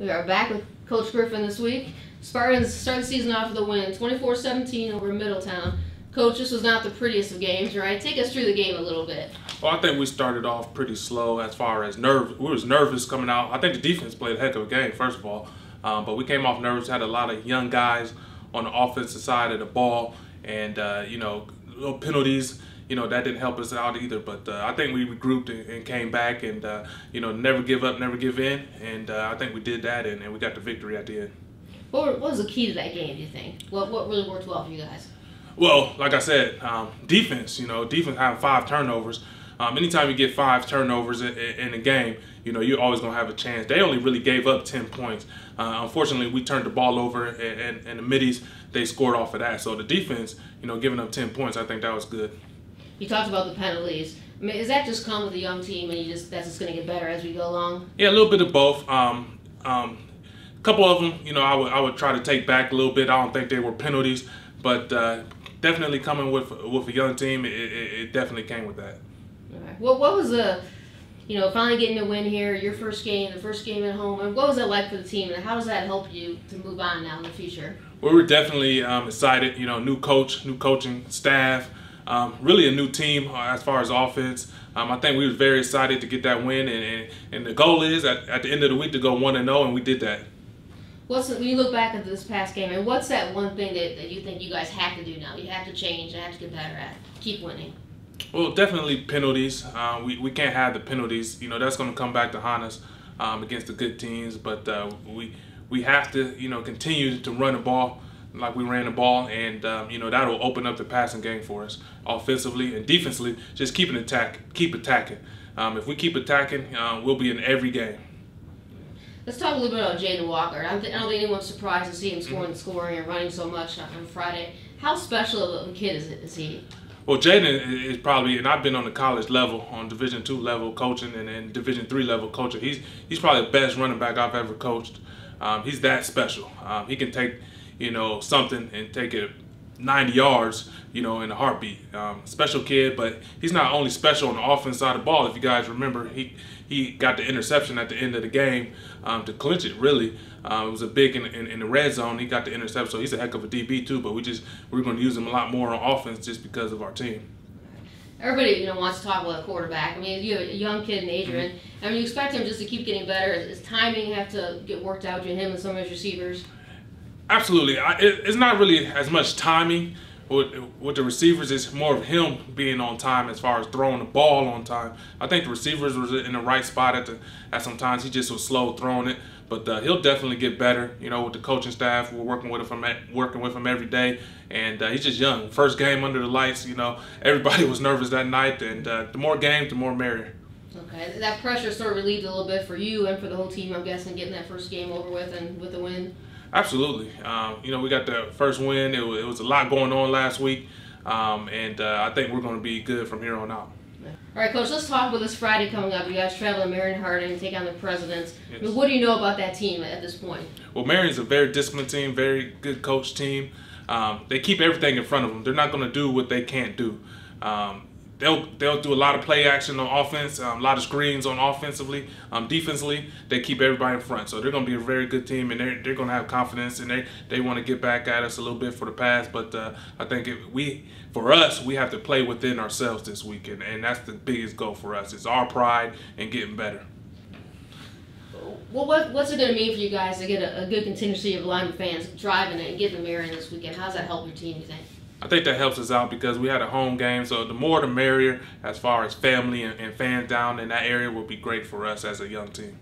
We are back with Coach Griffin this week. Spartans start the season off with a win, 24-17 over Middletown. Coach, this was not the prettiest of games, right? Take us through the game a little bit. Well, I think we started off pretty slow as far as nerve. We was nervous coming out. I think the defense played a heck of a game, first of all. But we came off nervous, had a lot of young guys on the offensive side of the ball. And, little penalties, that didn't help us out either. But I think we regrouped and came back and, never give up, never give in. And I think we did that, and we got the victory at the end. What was the key to that game, do you think? What really worked well for you guys? Well, like I said, defense, defense having 5 turnovers. Anytime you get 5 turnovers in a game, you're always going to have a chance. They only really gave up 10 points. Unfortunately, we turned the ball over, and the middies, they scored off of that. So the defense, giving up 10 points, I think that was good. You talked about the penalties. I mean, is that just come with a young team and that's just going to get better as we go along? Yeah, a little bit of both. A couple of them, I would try to take back a little bit. I don't think they were penalties, but definitely coming with a young team, it definitely came with that. All right. Well, what was the, finally getting a win here, your first game, the first game at home, and what was that like for the team, and how does that help you to move on now in the future? Well, we're definitely excited. New coach, new coaching staff, really a new team as far as offense. I think we were very excited to get that win, and the goal is at the end of the week to go 1-0, and we did that. When you look back at this past game, and what's that one thing that you think you guys have to do now? You have to change and have to get better at, keep winning. Well, definitely penalties. We can't have the penalties. That's going to come back to haunt us against the good teams. But we have to continue to run the ball like we ran the ball, and that'll open up the passing game for us offensively and defensively. Just keep attacking. If we keep attacking, we'll be in every game. Let's talk a little bit about Jaden Walker. I don't think anyone's surprised to see him scoring and running so much on Friday. How special of a kid is he? Well, Jaden is probably, and I've been on the college level, on Division II level coaching, and then Division III level coaching. He's probably the best running back I've ever coached. He's that special. He can take, something and take it 90 yards, in a heartbeat. Special kid, but he's not only special on the offense side of the ball. If you guys remember, he got the interception at the end of the game to clinch it, really. It was a big in the red zone. He got the interception, so he's a heck of a DB too, but we're going to use him a lot more on offense just because of our team. Everybody, wants to talk about a quarterback. I mean, you have a young kid in Adrian. I mean, you expect him just to keep getting better. Does timing have to get worked out between him and some of his receivers? Absolutely. It's not really as much timing with the receivers. It's more of him being on time as far as throwing the ball on time. I think the receivers was in the right spot at some times. He just was slow throwing it. But he'll definitely get better, with the coaching staff. We're working with him every day, and he's just young. First game under the lights, everybody was nervous that night, and the more games, the more merrier. Okay, that pressure sort of relieved a little bit for you and for the whole team, I'm guessing, getting that first game over with and with the win. Absolutely. We got the first win. It was a lot going on last week, and I think we're going to be good from here on out. All right, Coach, let's talk about this Friday coming up. You guys travel to Marion Harding and take on the Presidents. Yes. I mean, what do you know about that team at this point? Well, Marion's a very disciplined team, very good coach team. They keep everything in front of them. They're not going to do what they can't do. They'll do a lot of play action on offense, a lot of screens on offensively. Defensively, they keep everybody in front. So they're going to be a very good team, and they're going to have confidence, and they want to get back at us a little bit for the pass. But I think for us, we have to play within ourselves this week, and that's the biggest goal for us. It's our pride and getting better. Well, what's it going to mean for you guys to get a good contingency of Lima fans driving it and getting to Marion this weekend? How does that help your team, you think? I think that helps us out because we had a home game, so the more the merrier as far as family and fans down in that area will be great for us as a young team.